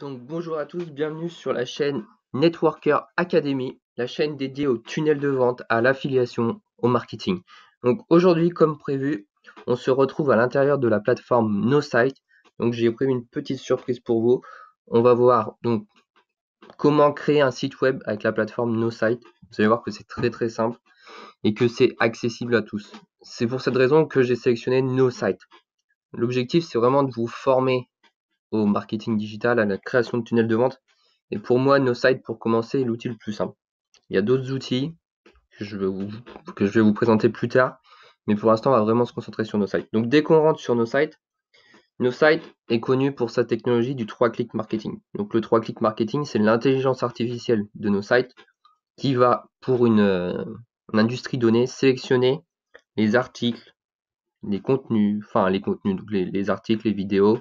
Donc bonjour à tous, bienvenue sur la chaîne Networker Academy, la chaîne dédiée au tunnel de vente, à l'affiliation, au marketing. Donc aujourd'hui, comme prévu, on se retrouve à l'intérieur de la plateforme NoSite. Donc j'ai prévu une petite surprise pour vous. On va voir donc comment créer un site web avec la plateforme NoSite. Vous allez voir que c'est très simple et que c'est accessible à tous. C'est pour cette raison que j'ai sélectionné NoSite. L'objectif, c'est vraiment de vous former au marketing digital, à la création de tunnels de vente. Et pour moi, NoSite, pour commencer, est l'outil le plus simple. Il y a d'autres outils que je vais vous présenter plus tard, mais pour l'instant, on va vraiment se concentrer sur NoSite. Donc dès qu'on rentre sur NoSite est connu pour sa technologie du 3-click marketing. Donc le 3-click marketing, c'est l'intelligence artificielle de NoSite qui va, pour une industrie donnée, sélectionner les articles, les contenus, donc les articles, les vidéos,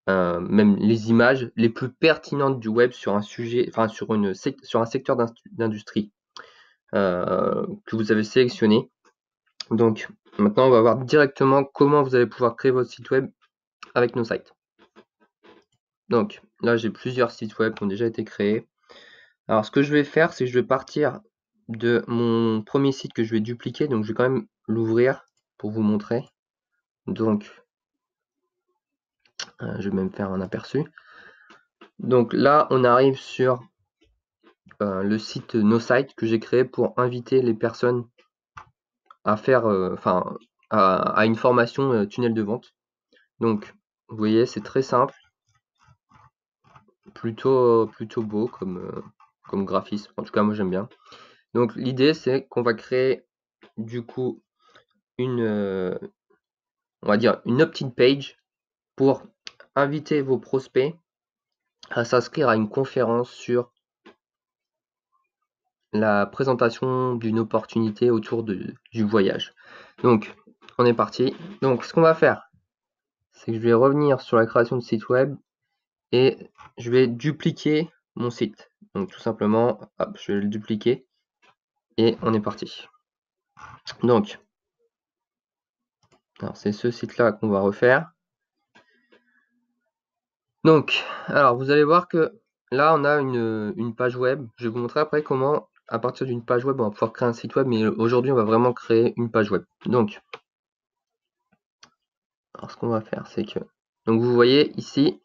même les images les plus pertinentes du web sur un sujet, sur un secteur d'industrie que vous avez sélectionné. Donc maintenant, on va voir directement comment vous allez pouvoir créer votre site web avec NoSite. Donc là, j'ai plusieurs sites web qui ont déjà été créés. Alors ce que je vais faire, c'est que je vais partir de mon premier site que je vais dupliquer. Donc je vais quand même l'ouvrir pour vous montrer. Donc je vais même faire un aperçu. Donc là, on arrive sur le site NoSite que j'ai créé pour inviter les personnes à faire, à une formation tunnel de vente. Donc, vous voyez, c'est très simple, plutôt beau comme graphisme. En tout cas, moi j'aime bien. Donc, l'idée c'est qu'on va créer du coup on va dire une opt-in page pour inviter vos prospects à s'inscrire à une conférence sur la présentation d'une opportunité autour du voyage. Donc, on est parti. Donc, ce qu'on va faire, c'est que je vais revenir sur la création de site web et je vais dupliquer mon site. Donc, tout simplement, hop, je vais le dupliquer et on est parti. Donc, c'est ce site-là qu'on va refaire. Donc, alors, vous allez voir que là, on a une page web. Je vais vous montrer après comment, à partir d'une page web, on va pouvoir créer un site web, mais aujourd'hui, on va vraiment créer une page web. Donc, alors ce qu'on va faire, c'est que, donc vous voyez ici,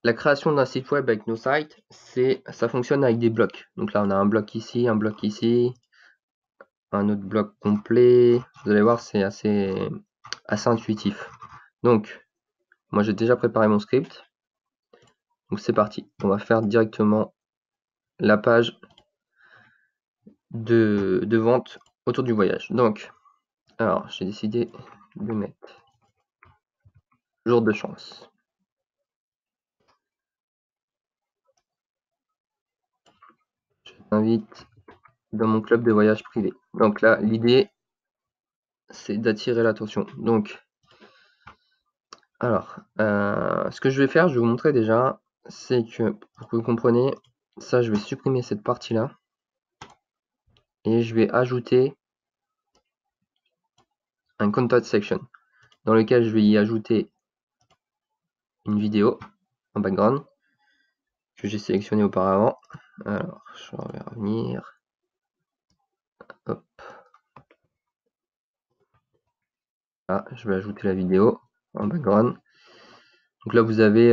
la création d'un site web avec NoSite, ça fonctionne avec des blocs. Donc là, on a un bloc ici, un autre bloc complet. Vous allez voir, c'est assez intuitif. Donc, moi, j'ai déjà préparé mon script. Donc, c'est parti. On va faire directement la page de vente autour du voyage. Donc, alors, j'ai décidé de mettre jour de chance. Je t'invite dans mon club de voyage privé. Donc là, l'idée, c'est d'attirer l'attention. Donc, alors, ce que je vais faire, je vais vous montrer déjà, c'est que, pour que vous compreniez, ça, je vais supprimer cette partie-là. Et je vais ajouter un contact section, dans lequel je vais y ajouter une vidéo en background, que j'ai sélectionné auparavant. Alors, je vais revenir. Hop. Là, je vais ajouter la vidéo en background. Donc là, vous avez,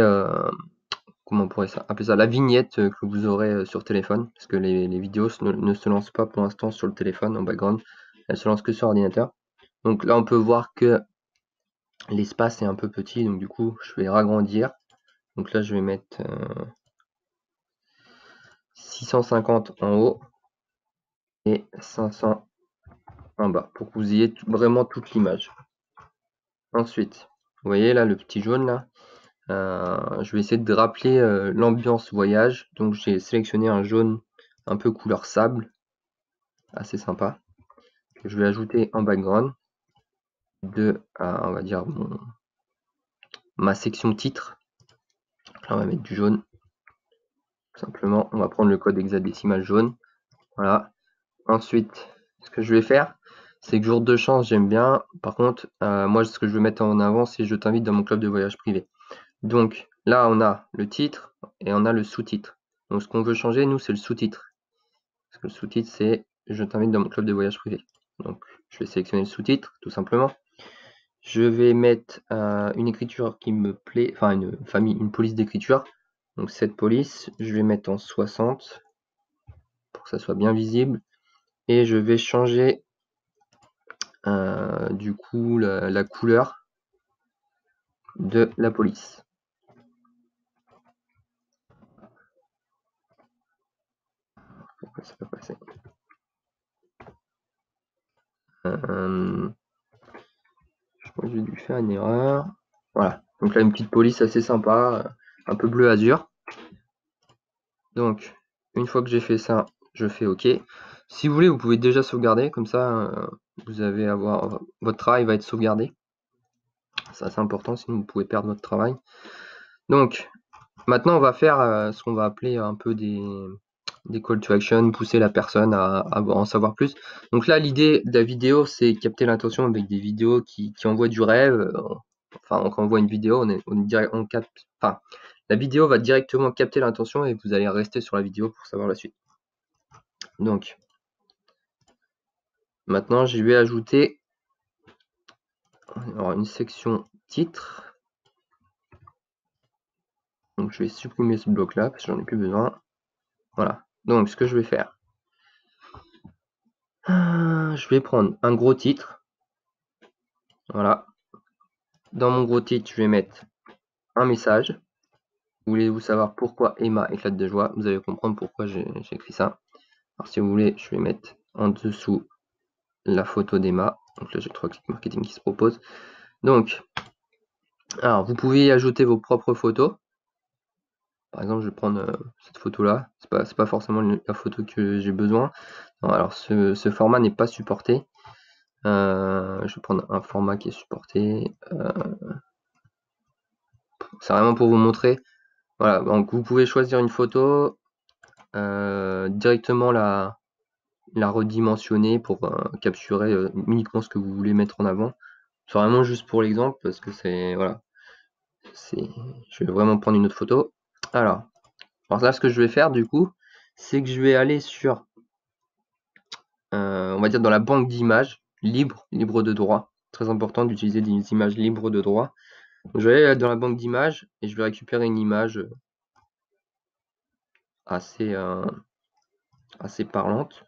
comment on pourrait appeler ça, la vignette que vous aurez sur téléphone, parce que les vidéos ne se lancent pas pour l'instant sur le téléphone en background, elles se lancent que sur ordinateur. Donc là, on peut voir que l'espace est un peu petit, donc du coup, je vais ragrandir. Donc là, je vais mettre 650 en haut et 500 en bas, pour que vous ayez vraiment toute l'image. Ensuite, vous voyez là, le petit jaune là, je vais essayer de rappeler l'ambiance voyage. Donc j'ai sélectionné un jaune un peu couleur sable, assez sympa, que je vais ajouter en background de, on va dire, ma section titre. Là, on va mettre du jaune. Tout simplement, on va prendre le code hexadécimal jaune. Voilà. Ensuite, ce que je vais faire, c'est que jour de chance, j'aime bien. Par contre, moi, ce que je veux mettre en avant, c'est je t'invite dans mon club de voyage privé. Donc là, on a le titre et on a le sous-titre. Donc ce qu'on veut changer, nous, c'est le sous-titre. Parce que le sous-titre, c'est « Je t'invite dans mon club de voyage privé ». Donc je vais sélectionner le sous-titre, tout simplement. Je vais mettre une écriture qui me plaît, enfin une police d'écriture. Donc cette police, je vais mettre en 60 pour que ça soit bien visible. Et je vais changer du coup la couleur de la police. Pourquoi ça peut passer? Je crois que j'ai dû faire une erreur. Voilà, donc là une petite police assez sympa, un peu bleu azur. Donc une fois que j'ai fait ça, je fais OK. Si vous voulez, vous pouvez déjà sauvegarder, comme ça vous allez avoir votre travail va être sauvegardé. C'est assez important, sinon vous pouvez perdre votre travail. Donc maintenant on va faire ce qu'on va appeler un peu des call to action, pousser la personne à en savoir plus. Donc là l'idée de la vidéo, c'est capter l'attention avec des vidéos qui envoient du rêve. Enfin, quand on voit une vidéo, on capte, enfin, la vidéo va directement capter l'intention et vous allez rester sur la vidéo pour savoir la suite. Donc maintenant je vais ajouter une section titre. Donc je vais supprimer ce bloc là parce que j'en ai plus besoin. Voilà, donc ce que je vais faire, je vais prendre un gros titre. Voilà, dans mon gros titre je vais mettre un message. Voulez-vous savoir pourquoi Emma éclate de joie? Vous allez comprendre pourquoi j'ai écrit ça. Alors si vous voulez, je vais mettre en dessous la photo d'Emma. Donc là j'ai 3 clics marketing qui se proposent. Donc, alors vous pouvez y ajouter vos propres photos. Par exemple, je vais prendre cette photo-là. C'est pas forcément la photo que j'ai besoin. Non, alors ce format n'est pas supporté. Je vais prendre un format qui est supporté. C'est vraiment pour vous montrer. Voilà, donc vous pouvez choisir une photo, directement la redimensionner pour capturer uniquement ce que vous voulez mettre en avant. C'est vraiment juste pour l'exemple parce que c'est voilà, je vais vraiment prendre une autre photo. Alors là ce que je vais faire du coup, c'est que je vais aller sur on va dire dans la banque d'images libre de droit. Très important d'utiliser des images libres de droit. Donc, je vais aller dans la banque d'images et je vais récupérer une image assez parlante.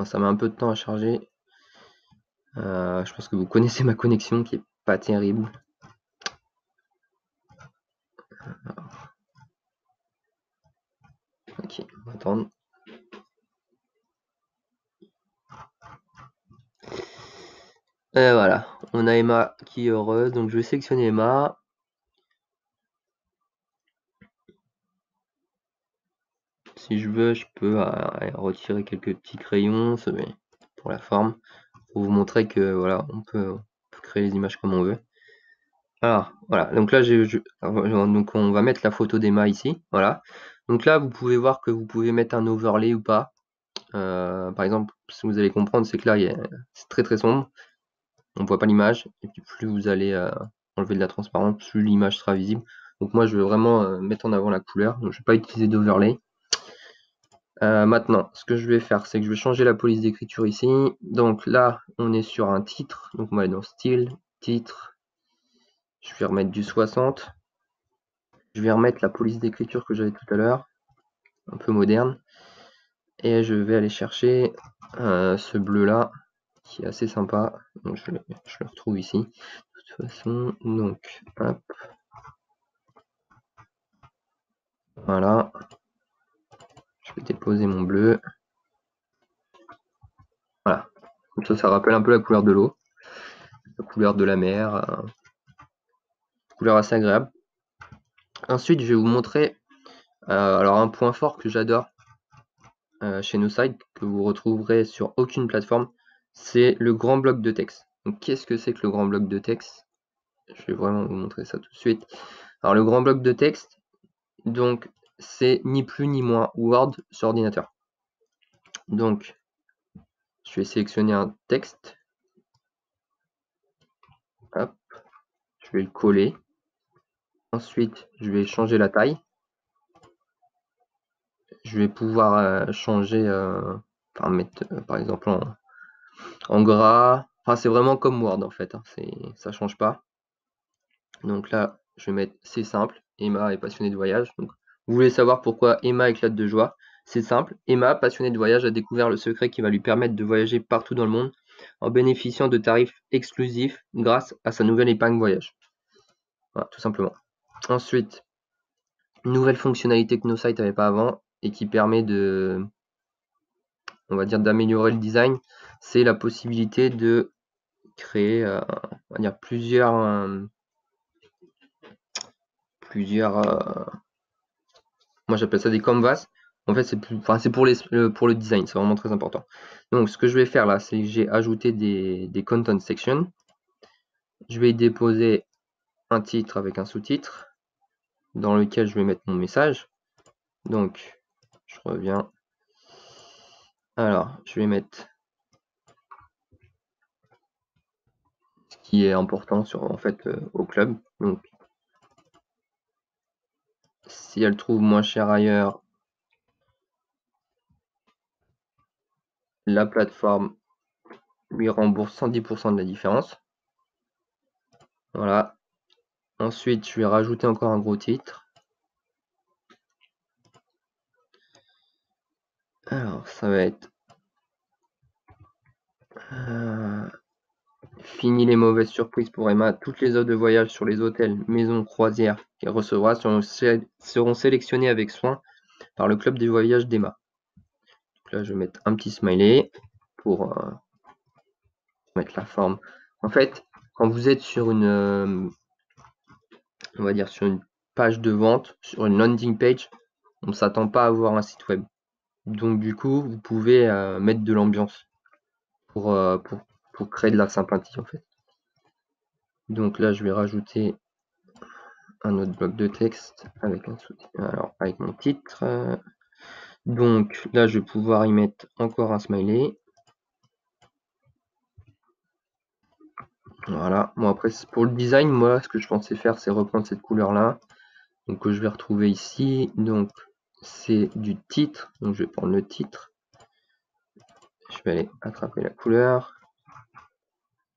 Ça met un peu de temps à charger. Je pense que vous connaissez ma connexion qui est pas terrible. Ok, on va attendre. Et voilà, on a Emma qui est heureuse, donc je vais sélectionner Emma. Si je veux, je peux retirer quelques petits crayons pour la forme, pour vous montrer que voilà, on peut créer les images comme on veut. Alors voilà, donc là donc on va mettre la photo d'Emma ici, voilà. Donc là vous pouvez voir que vous pouvez mettre un overlay ou pas. Par exemple, si vous allez comprendre, c'est que là c'est très sombre, on voit pas l'image, et puis plus vous allez enlever de la transparence, plus l'image sera visible. Donc moi je veux vraiment mettre en avant la couleur, donc je vais pas utiliser d'overlay. Maintenant, ce que je vais faire, c'est que je vais changer la police d'écriture ici. Donc là, on est sur un titre. Donc on va aller dans style, titre. Je vais remettre du 60. Je vais remettre la police d'écriture que j'avais tout à l'heure, un peu moderne. Et je vais aller chercher ce bleu là, qui est assez sympa. Donc je le retrouve ici. De toute façon, donc hop. Voilà. Je vais déposer mon bleu. Voilà. Comme ça rappelle un peu la couleur de l'eau, la couleur de la mer. Couleur assez agréable. Ensuite, je vais vous montrer alors un point fort que j'adore chez NoSite, que vous retrouverez sur aucune plateforme, c'est le grand bloc de texte. Donc qu'est-ce que c'est que le grand bloc de texte? Je vais vraiment vous montrer ça tout de suite. Alors le grand bloc de texte, donc c'est ni plus ni moins Word sur ordinateur. Donc, je vais sélectionner un texte. Hop, je vais le coller. Ensuite, je vais changer la taille. Je vais pouvoir changer, enfin mettre par exemple en gras. Enfin, c'est vraiment comme Word en fait, hein, ça change pas. Donc là, je vais mettre c'est simple. Emma est passionnée de voyage. Donc, vous voulez savoir pourquoi Emma éclate de joie? C'est simple. Emma, passionnée de voyage, a découvert le secret qui va lui permettre de voyager partout dans le monde en bénéficiant de tarifs exclusifs grâce à sa nouvelle épargne voyage. Voilà, tout simplement. Ensuite, une nouvelle fonctionnalité que nos sites n'avaient pas avant et qui permet de, on va dire, d'améliorer le design, c'est la possibilité de créer, on va dire, plusieurs moi j'appelle ça des canvas. En fait, c'est pour le design, c'est vraiment très important. Donc, ce que je vais faire là, c'est que j'ai ajouté des content sections. Je vais y déposer un titre avec un sous-titre dans lequel je vais mettre mon message. Donc, je reviens. Alors, je vais mettre ce qui est important en fait au club. Donc, si elle trouve moins cher ailleurs, la plateforme lui rembourse 110% de la différence. Voilà. Ensuite, je vais rajouter encore un gros titre. Alors, ça va être fini les mauvaises surprises pour Emma. Toutes les offres de voyage sur les hôtels, maisons, croisières qu'elle recevra seront sélectionnées avec soin par le club des voyages d'Emma. Donc là, je vais mettre un petit smiley pour mettre la forme. En fait, quand vous êtes sur une, on va dire sur une page de vente, sur une landing page, on ne s'attend pas à avoir un site web. Donc du coup, vous pouvez mettre de l'ambiance pour créer de la sympathie en fait. Donc là, je vais rajouter un autre bloc de texte avec un sous-titre, alors avec mon titre. Donc là, je vais pouvoir y mettre encore un smiley. Voilà. Bon, après, pour le design, moi, ce que je pensais faire, c'est reprendre cette couleur-là. Donc, que je vais retrouver ici. Donc, c'est du titre. Donc, je vais prendre le titre. Je vais aller attraper la couleur.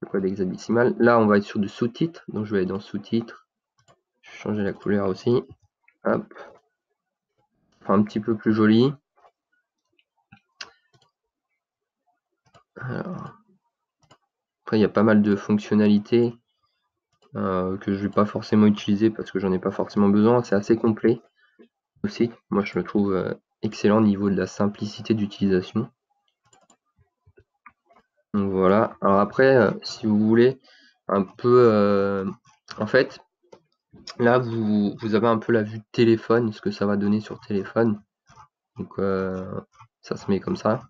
Le code hexadécimal. Là, on va être sur du sous-titre. Donc, je vais aller dans sous-titre. Je vais changer la couleur aussi. Hop. Enfin, un petit peu plus joli. Alors, après, il y a pas mal de fonctionnalités que je vais pas forcément utiliser parce que j'en ai pas forcément besoin. C'est assez complet aussi. Moi, je le trouve excellent au niveau de la simplicité d'utilisation. Donc voilà. Alors après, si vous voulez un peu, en fait, là vous avez un peu la vue de téléphone, ce que ça va donner sur téléphone. Donc ça se met comme ça,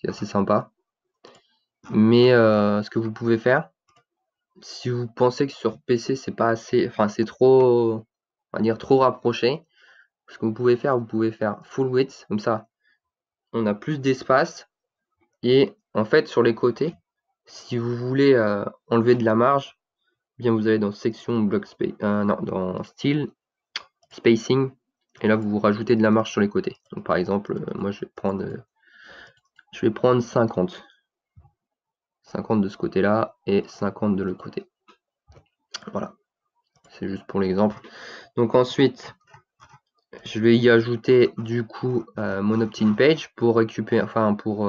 c'est assez sympa. Mais ce que vous pouvez faire, si vous pensez que sur PC c'est pas assez, enfin c'est trop, on va dire trop rapproché, ce que vous pouvez faire full width, comme ça, on a plus d'espace. Et en fait, sur les côtés, si vous voulez enlever de la marge, bien vous allez dans section block space, non, dans style, spacing, et là vous rajoutez de la marge sur les côtés. Donc par exemple, moi je vais prendre 50. 50 de ce côté-là et 50 de l'autre côté. Voilà. C'est juste pour l'exemple. Donc ensuite, je vais y ajouter du coup mon opt-in page pour récupérer, enfin pour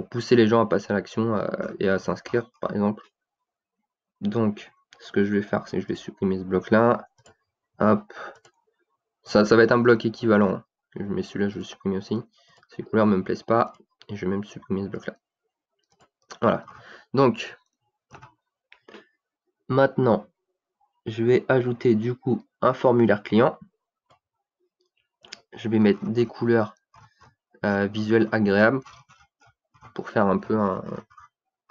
pousser les gens à passer à l'action et à s'inscrire par exemple. Donc ce que je vais faire, c'est que je vais supprimer ce bloc là. Hop. Ça va être un bloc équivalent. Je mets celui-là, je vais le supprimer aussi. Ces couleurs ne me plaisent pas. Et je vais même supprimer ce bloc là. Voilà. Donc maintenant, je vais ajouter du coup un formulaire client. Je vais mettre des couleurs visuelles agréables pour faire un peu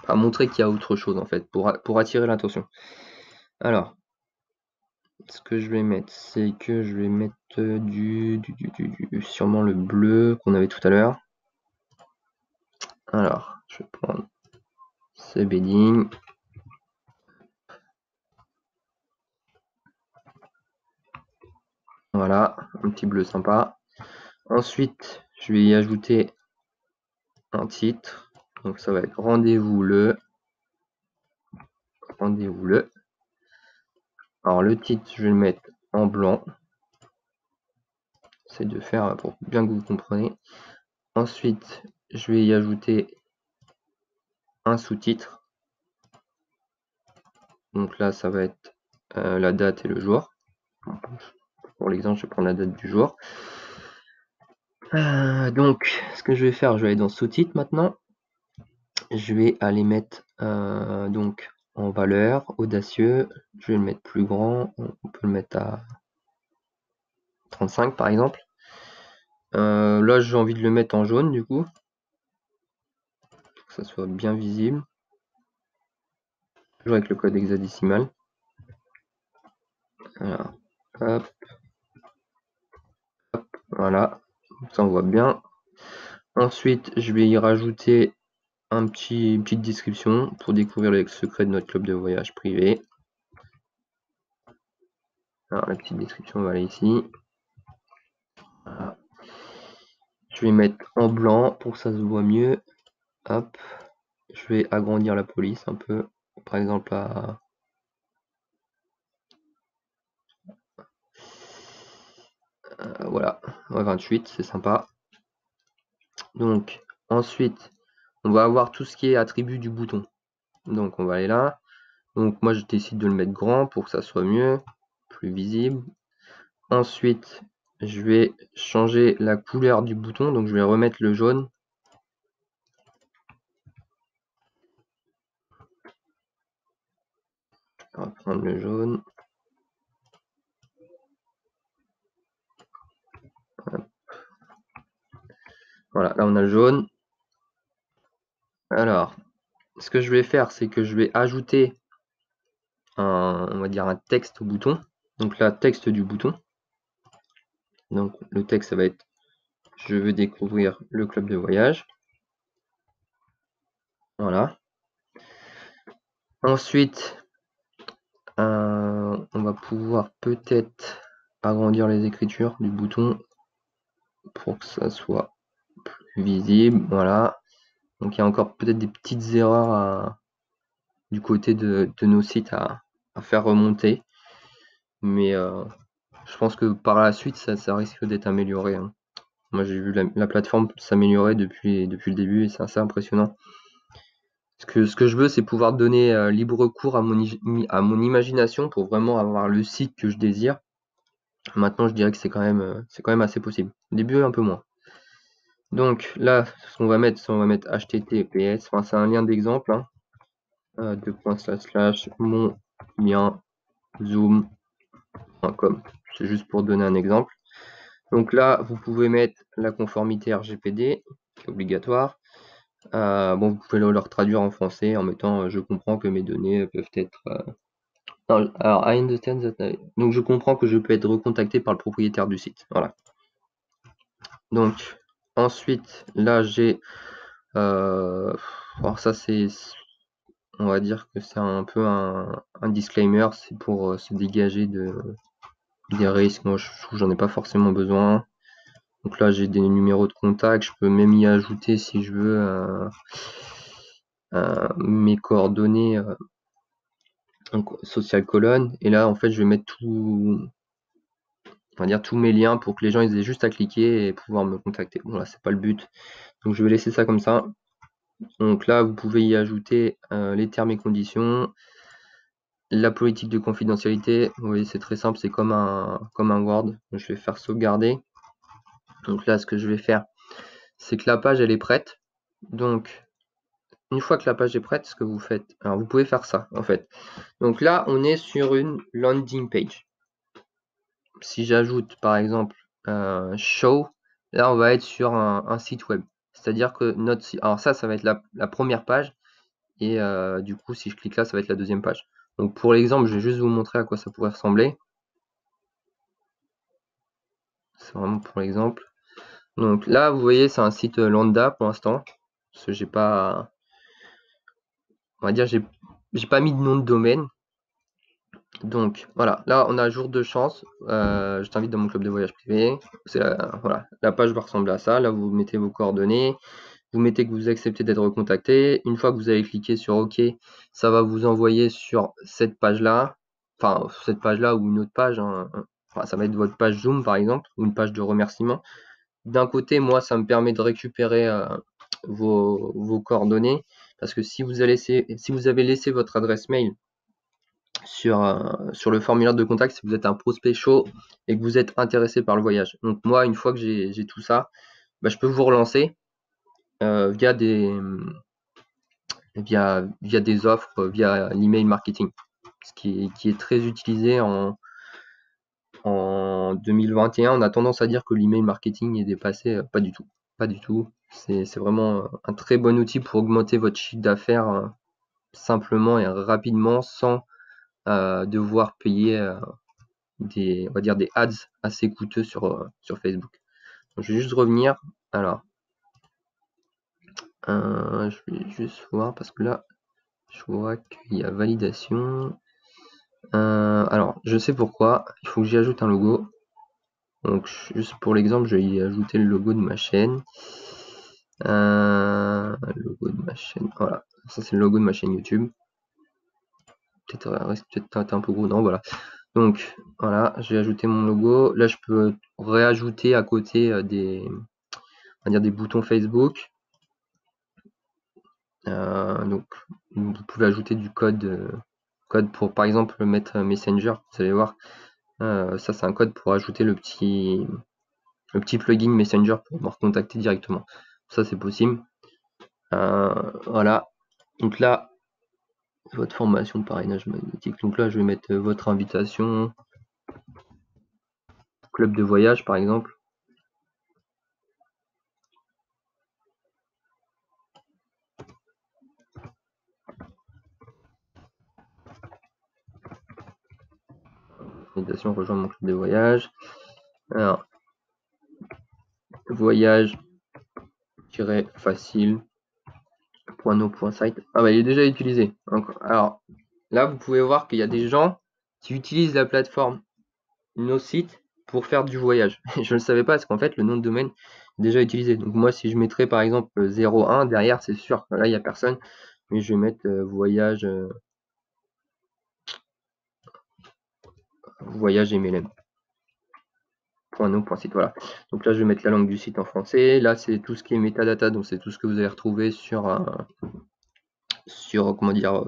à montrer qu'il y a autre chose en fait, pour attirer l'attention. Alors, ce que je vais mettre, c'est que je vais mettre sûrement le bleu qu'on avait tout à l'heure. Alors, je vais prendre ce bedding. Voilà, un petit bleu sympa. Ensuite, je vais y ajouter un titre. Donc ça va être rendez-vous le. Rendez-vous le. Alors le titre, je vais le mettre en blanc. C'est de faire pour bien que vous compreniez. Ensuite, je vais y ajouter un sous-titre. Donc là, ça va être la date et le jour. Pour l'exemple, je vais prendre la date du jour. Donc, ce que je vais faire, je vais aller dans sous-titre maintenant. Je vais aller mettre donc en valeur, audacieux. Je vais le mettre plus grand. On peut le mettre à 35 par exemple. Là, j'ai envie de le mettre en jaune du coup. Pour que ça soit bien visible. Toujours avec le code hexadécimal. Voilà. Hop. Hop. Voilà. Ça on voit bien. Ensuite, je vais y rajouter une petite description pour découvrir les secrets de notre club de voyage privé. Alors la petite description, on va aller ici. Voilà. Je vais mettre en blanc pour que ça se voit mieux. Hop. Je vais agrandir la police un peu. Par exemple à... voilà, 28, c'est sympa. Donc ensuite, on va avoir tout ce qui est attribut du bouton. Donc on va aller là. Donc moi je décide de le mettre grand pour que ça soit mieux, plus visible. Ensuite, je vais changer la couleur du bouton. Donc je vais remettre le jaune. On va prendre le jaune. Voilà, là on a le jaune. Alors, ce que je vais faire, c'est que je vais ajouter on va dire un texte au bouton. Donc là, texte du bouton. Donc le texte, ça va être je veux découvrir le club de voyage. Voilà. Ensuite, on va pouvoir peut-être agrandir les écritures du bouton pour que ça soit plus visible. Voilà. Donc il y a encore peut-être des petites erreurs du côté de nos sites à faire remonter. Mais je pense que par la suite, ça risque d'être amélioré. Hein. Moi, j'ai vu la plateforme s'améliorer depuis le début et c'est assez impressionnant. Ce que je veux, c'est pouvoir donner libre cours à mon imagination pour vraiment avoir le site que je désire. Maintenant, je dirais que c'est quand même assez possible. Au début, un peu moins. Donc là, ce qu'on va mettre, HTTPS, enfin, c'est un lien d'exemple. Hein. Mon lien zoom.com. C'est juste pour donner un exemple. Donc là, vous pouvez mettre la conformité RGPD, qui est obligatoire. Bon, vous pouvez le traduire en français en mettant je comprends que mes données peuvent être. Non, alors, I understand that. Donc, je comprends que je peux être recontacté par le propriétaire du site. Voilà. Donc, ensuite, là, j'ai. Alors, ça, c'est. On va dire que c'est un peu un disclaimer. C'est pour se dégager des risques. Moi, je trouve que j'en ai pas forcément besoin. Donc là, j'ai des numéros de contact. Je peux même y ajouter, si je veux, mes coordonnées. Donc, social colonne. Et là, en fait, je vais mettre tout. On va dire tous mes liens pour que les gens ils aient juste à cliquer et pouvoir me contacter. Bon, là, c'est pas le but. Donc, je vais laisser ça comme ça. Donc là, vous pouvez y ajouter les termes et conditions. La politique de confidentialité, vous voyez, c'est très simple, c'est comme un Word. Je vais faire sauvegarder. Donc là, ce que je vais faire, c'est que la page, elle est prête. Donc, une fois que la page est prête, ce que vous faites, alors vous pouvez faire ça, en fait. Donc là, on est sur une landing page. Si j'ajoute, par exemple, show, là, on va être sur un site web. C'est-à-dire que notre site, alors ça va être la première page. Et du coup, si je clique là, ça va être la deuxième page. Donc pour l'exemple, je vais juste vous montrer à quoi ça pourrait ressembler. C'est vraiment pour l'exemple. Donc là, vous voyez, c'est un site lambda pour l'instant. parce que j'ai pas, on va dire, j'ai pas mis de nom de domaine. Donc voilà, là on a jour de chance. Je t'invite dans mon club de voyage privé. Voilà, la page va ressembler à ça. Là vous mettez vos coordonnées, vous mettez que vous acceptez d'être recontacté. Une fois que vous avez cliqué sur OK, ça va vous envoyer sur cette page-là. Enfin, cette page-là ou une autre page, hein. Enfin, ça va être votre page Zoom par exemple, ou une page de remerciement. D'un côté, moi, ça me permet de récupérer vos coordonnées, parce que si vous avez laissé votre adresse mail sur le formulaire de contact, si vous êtes un prospect chaud et que vous êtes intéressé par le voyage. Donc moi, une fois que j'ai tout ça, bah, je peux vous relancer via des offres, via l'email marketing, ce qui est très utilisé en 2021. On a tendance à dire que l'email marketing est dépassé. Pas du tout. Pas du tout. C'est vraiment un très bon outil pour augmenter votre chiffre d'affaires simplement et rapidement, sans devoir payer on va dire des ads assez coûteux sur Facebook. Donc, je vais juste revenir. Alors, je vais juste voir parce que là, je vois qu'il y a validation. Alors, je sais pourquoi. Il faut que j'y ajoute un logo. Donc, juste pour l'exemple, je vais y ajouter le logo de ma chaîne. Logo de ma chaîne. Voilà, ça c'est le logo de ma chaîne YouTube. Peut-être un peu gros, non, voilà. Donc voilà, j'ai ajouté mon logo. Là, je peux réajouter à côté on va dire des boutons Facebook. Donc vous pouvez ajouter du code pour par exemple mettre Messenger. Vous allez voir, ça c'est un code pour ajouter le petit plugin Messenger pour me recontacter directement. Ça c'est possible. Voilà. Donc là, votre formation de parrainage magnétique. Donc là, je vais mettre votre invitation, club de voyage par exemple. Invitation, rejoindre mon club de voyage. Alors, voyage-facile.no.site. Ah bah il est déjà utilisé. Alors là, vous pouvez voir qu'il y a des gens qui utilisent la plateforme nos sites pour faire du voyage. Je ne le savais pas parce qu'en fait le nom de domaine est déjà utilisé. Donc moi si je mettrais par exemple 01 derrière, c'est sûr que là il n'y a personne, mais je vais mettre voyage MLM. .no.site, voilà. Donc là je vais mettre la langue du site en français. Là c'est tout ce qui est metadata, donc c'est tout ce que vous allez retrouver sur comment dire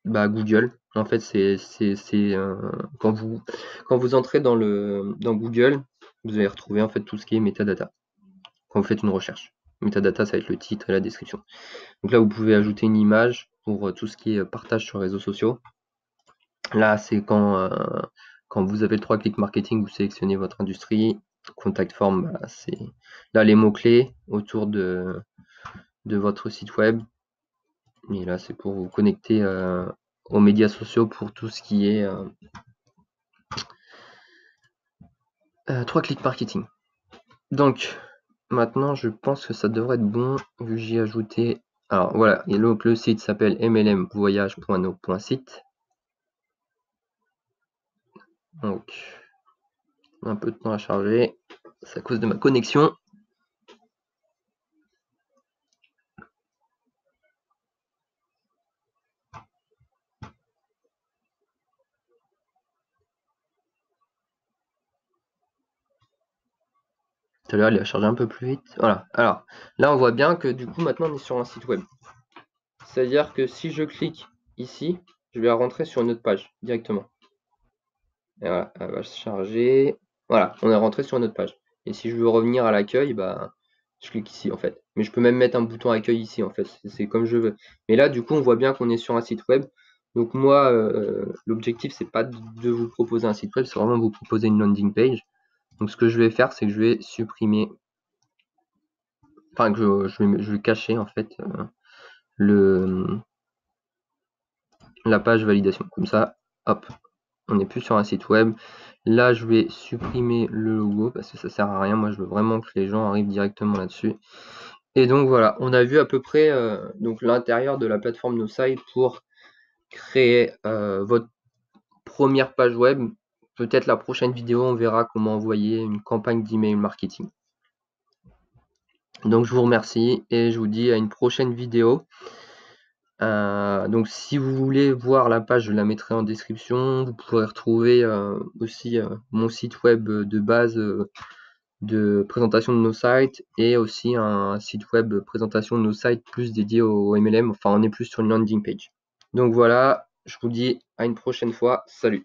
Google. En fait c'est quand vous entrez dans Google, vous allez retrouver en fait tout ce qui est metadata quand vous faites une recherche. Metadata, ça va être le titre et la description. Donc là, vous pouvez ajouter une image pour tout ce qui est partage sur les réseaux sociaux. Là, c'est quand vous avez le 3 clics marketing, vous sélectionnez votre industrie. Contact form, c'est là les mots-clés autour de votre site web. Et là, c'est pour vous connecter aux médias sociaux pour tout ce qui est 3 clics marketing. Donc, maintenant, je pense que ça devrait être bon, vu que j'ai ajouté. Alors voilà, et le site s'appelle mlmvoyage.no.site. Donc, un peu de temps à charger, c'est à cause de ma connexion. Tout à l'heure, il a chargé un peu plus vite. Voilà, alors là, on voit bien que du coup, maintenant, on est sur un site web. C'est-à-dire que si je clique ici, je vais rentrer sur une autre page directement. Et voilà, elle va se charger. Voilà, on est rentré sur une autre page. Et si je veux revenir à l'accueil, bah, je clique ici en fait. Mais je peux même mettre un bouton accueil ici en fait, c'est comme je veux. Mais là, du coup, on voit bien qu'on est sur un site web. Donc moi, l'objectif, c'est pas de vous proposer un site web, c'est vraiment de vous proposer une landing page. Donc ce que je vais faire, c'est que je vais supprimer, enfin que je vais cacher en fait la page validation. Comme ça, hop, on n'est plus sur un site web. Là, je vais supprimer le logo parce que ça sert à rien. Moi, je veux vraiment que les gens arrivent directement là-dessus. Et donc voilà, on a vu à peu près donc l'intérieur de la plateforme NoSite pour créer votre première page web. Peut-être la prochaine vidéo, on verra comment envoyer une campagne d'email marketing. Donc je vous remercie et je vous dis à une prochaine vidéo. Donc si vous voulez voir la page, je la mettrai en description. Vous pourrez retrouver aussi mon site web de base de présentation de nos sites et aussi un site web présentation de nos sites plus dédié au MLM. Enfin, on est plus sur une landing page. Donc voilà, je vous dis à une prochaine fois. Salut!